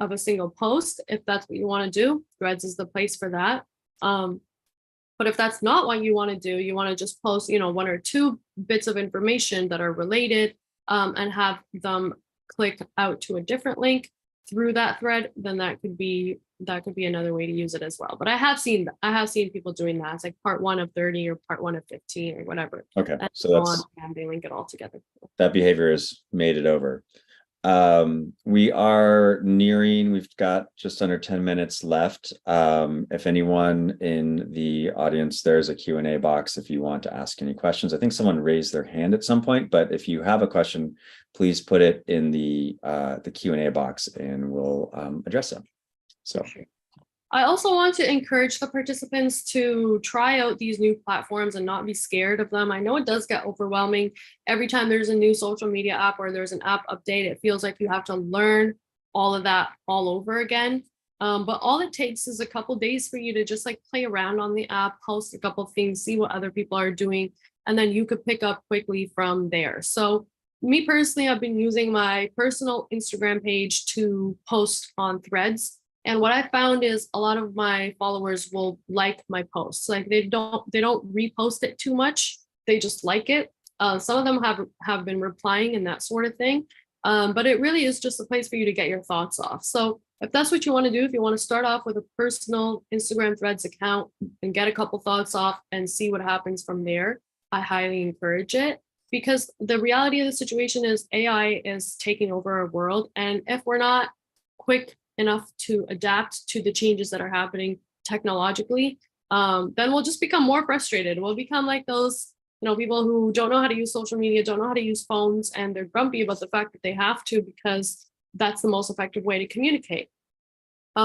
a single post? If that's what you want to do, Threads is the place for that. But if that's not what you want to do, you want to just post, one or two bits of information that are related, and have them click out to a different link through that thread, then that could be another way to use it as well. But I have seen people doing that. It's like part 1 of 30 or part 1 of 15 or whatever. Okay, so and they link it all together. That behavior has made it over. We've got just under 10 minutes left. If anyone in the audience, there's a Q&A box if you want to ask any questions. I think someone raised their hand at some point, but if you have a question, please put it in the Q&A box and we'll address them. So sure. I also want to encourage the participants to try out these new platforms and not be scared of them. I know it does get overwhelming. Every time there's a new social media app or there's an app update, it feels like you have to learn all of that all over again. But all it takes is a couple days for you to just like play around on the app, post a couple of things, see what other people are doing, and then you could pick up quickly from there. So me personally, I've been using my personal Instagram page to post on Threads. And what I found is a lot of my followers will like my posts. Like they don't repost it too much. They just like it. Some of them have been replying and that sort of thing. But it really is just a place for you to get your thoughts off. So if that's what you want to do, if you want to start off with a personal Instagram Threads account and get a couple thoughts off and see what happens from there, I highly encourage it. Because the reality of the situation is AI is taking over our world. And if we're not quick enough to adapt to the changes that are happening technologically, then we'll just become more frustrated. We'll become like those, people who don't know how to use social media, don't know how to use phones, and they're grumpy about the fact that they have to because that's the most effective way to communicate.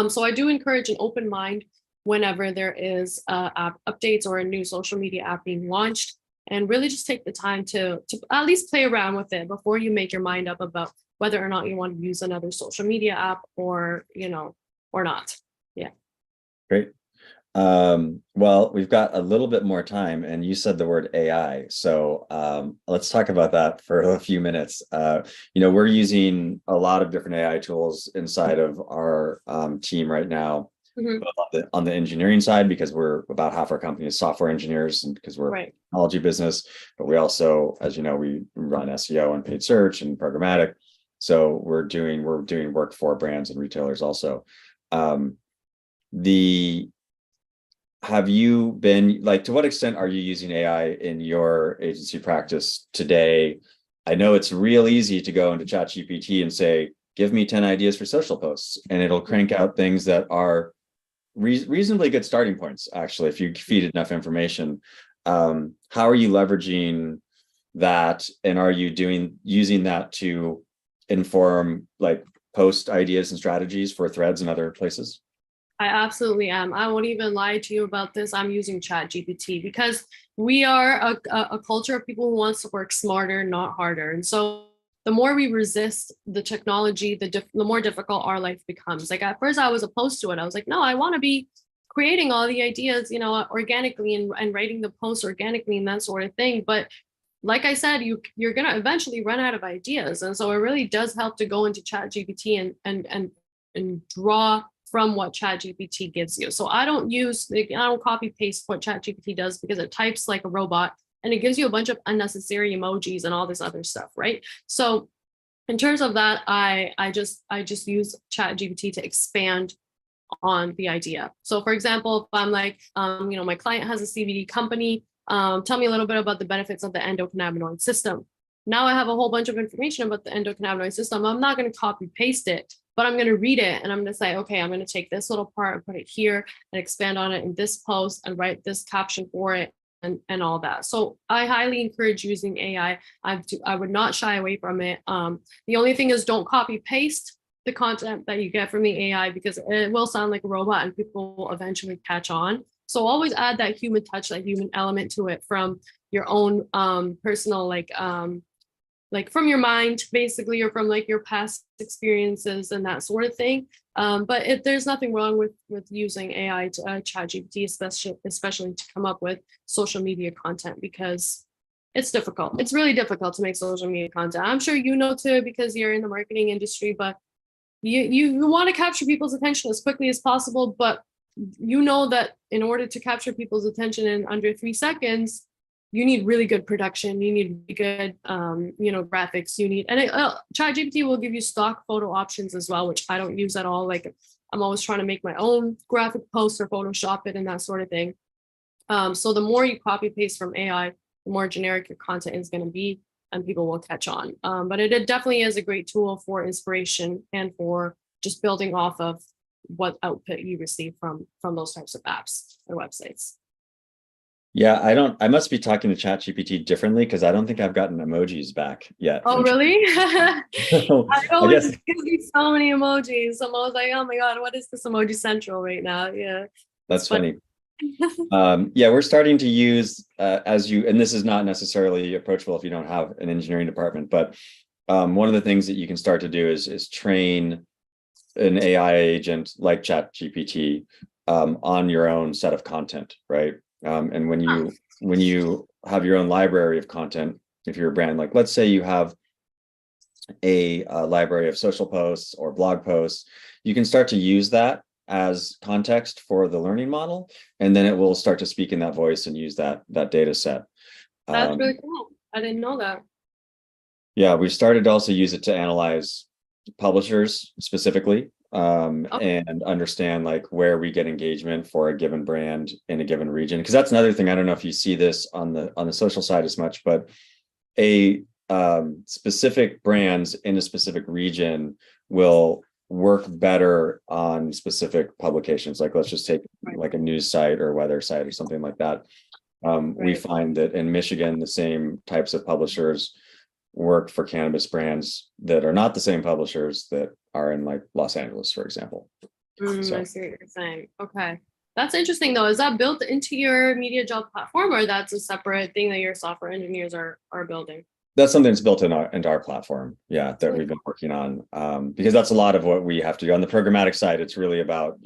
So I do encourage an open mind whenever there is app updates or a new social media app being launched, and really just take the time to at least play around with it before you make your mind up about whether or not you want to use another social media app or not. Yeah. Great. Well, we've got a little bit more time and you said the word AI. So let's talk about that for a few minutes. We're using a lot of different AI tools inside of our team right now, both on the engineering side, because we're about half our company is software engineers and because we're a technology business, but we also, as you know, we run SEO and paid search and programmatic. So we're doing work for brands and retailers also. Have you been to what extent are you using AI in your agency practice today? I know it's real easy to go into ChatGPT and say, give me 10 ideas for social posts, and it'll crank out things that are reasonably good starting points, actually, if you feed it enough information. How are you leveraging that? And are you using that to inform post ideas and strategies for Threads and other places? I absolutely am. I won't even lie to you about this. I'm using ChatGPT because we are a culture of people who wants to work smarter, not harder. And so the more we resist the technology, the more difficult our life becomes. Like at first I was opposed to it. I was like, no, I want to be creating all the ideas, organically and writing the posts organically and that sort of thing. But like I said, you're going to eventually run out of ideas. And so it really does help to go into ChatGPT and draw from what ChatGPT gives you. So I don't copy paste what ChatGPT does because it types like a robot and it gives you a bunch of unnecessary emojis and all this other stuff, right? So in terms of that, I just use ChatGPT to expand on the idea. So for example, if I'm like, my client has a CBD company, tell me a little bit about the benefits of the endocannabinoid system. Now I have a whole bunch of information about the endocannabinoid system. I'm not going to copy paste it, but I'm going to read it and I'm going to say, okay, I'm going to take this little part and put it here and expand on it in this post and write this caption for it and all that. So I highly encourage using AI. I would not shy away from it. The only thing is don't copy paste the content that you get from the AI because it will sound like a robot and people will eventually catch on. So always add that human touch, that human element to it from your own personal, like from your mind, basically, or from like your past experiences and that sort of thing. But there's nothing wrong with using AI to ChatGPT, especially to come up with social media content because it's difficult. It's really difficult to make social media content. I'm sure you know too because you're in the marketing industry, but you want to capture people's attention as quickly as possible, but you know that in order to capture people's attention in under 3 seconds, you need really good production. You need really good, graphics. You need, and ChatGPT will give you stock photo options as well, which I don't use at all. Like I'm always trying to make my own graphic post or Photoshop it and that sort of thing. So the more you copy paste from AI, the more generic your content is going to be, and people will catch on. But it definitely is a great tool for inspiration and for just building off of what output you receive from those types of apps or websites. Yeah, I must be talking to ChatGPT differently because I don't think I've gotten emojis back yet. Oh, really? I guess always gives me so many emojis. I'm always like, oh my God, what is this emoji central right now? Yeah. That's funny. Yeah, we're starting to use and this is not necessarily approachable if you don't have an engineering department, but one of the things that you can start to do is train an AI agent like ChatGPT on your own set of content, right? And when you have your own library of content, if you're a brand, like let's say you have a library of social posts or blog posts, you can start to use that as context for the learning model, and then it will start to speak in that voice and use that data set. That's really cool. I didn't know that. Yeah, we've started to also use it to analyze publishers specifically, and understand like where we get engagement for a given brand in a given region. Because that's another thing. I don't know if you see this on the social side as much, but specific brands in a specific region will work better on specific publications. Like let's just take like a news site or weather site or something like that. We find that in Michigan, the same types of publishers work for cannabis brands that are not the same publishers that are in like Los Angeles, for example. So. I see what you're saying. Okay. That's interesting though. Is that built into your MediaJel platform or that's a separate thing that your software engineers are building? That's something that's built into our platform. Yeah, that we've been working on, because that's a lot of what we have to do. On the programmatic side, it's really about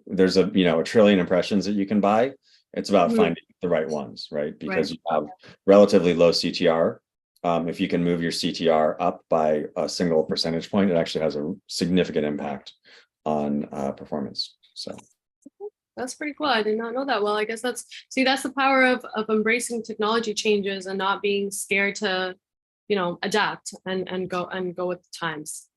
there's a trillion impressions that you can buy. It's about finding the right ones, right? Because you have relatively low CTR. If you can move your CTR up by a single percentage point, it actually has a significant impact on performance. So that's pretty cool. I did not know that. Well, I guess that's the power of embracing technology changes and not being scared to, adapt and go with the times.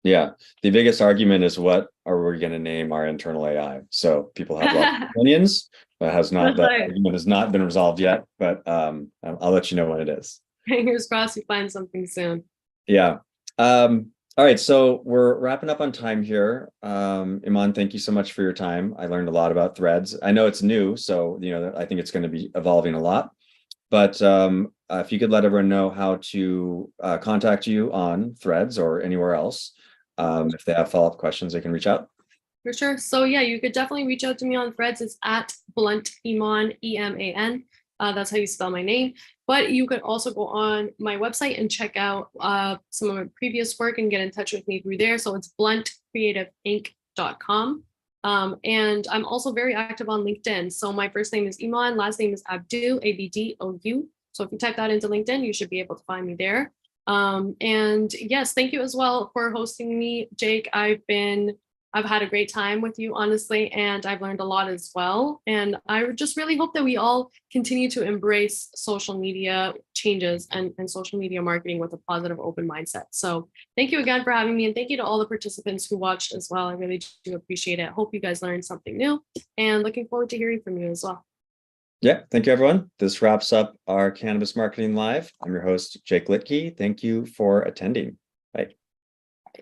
Yeah, the biggest argument is what are we going to name our internal AI? So people have lots of opinions. That argument has not been resolved yet, but I'll let you know when it is. Fingers crossed you find something soon. Yeah. All right. So we're wrapping up on time here. Eman, thank you so much for your time. I learned a lot about threads. I know it's new, so I think it's going to be evolving a lot. But if you could let everyone know how to contact you on Threads or anywhere else, if they have follow-up questions, they can reach out. For sure. So yeah, you could definitely reach out to me on Threads. It's at Blunt Eman, EMAN. That's how you spell my name. But you could also go on my website and check out some of my previous work and get in touch with me through there. So it's bluntcreativeinc.com. And I'm also very active on LinkedIn. So my first name is Eman, last name is Abdou, Abdou. So if you type that into LinkedIn, you should be able to find me there. And yes, thank you as well for hosting me, Jake. I've been I've had a great time with you, honestly, and I've learned a lot as well. And I just really hope that we all continue to embrace social media changes and social media marketing with a positive, open mindset. So thank you again for having me. And thank you to all the participants who watched as well. I really do appreciate it. Hope you guys learned something new and looking forward to hearing from you as well. Yeah, thank you, everyone. This wraps up our Cannabis Marketing Live. I'm your host, Jake Litke. Thank you for attending. Bye.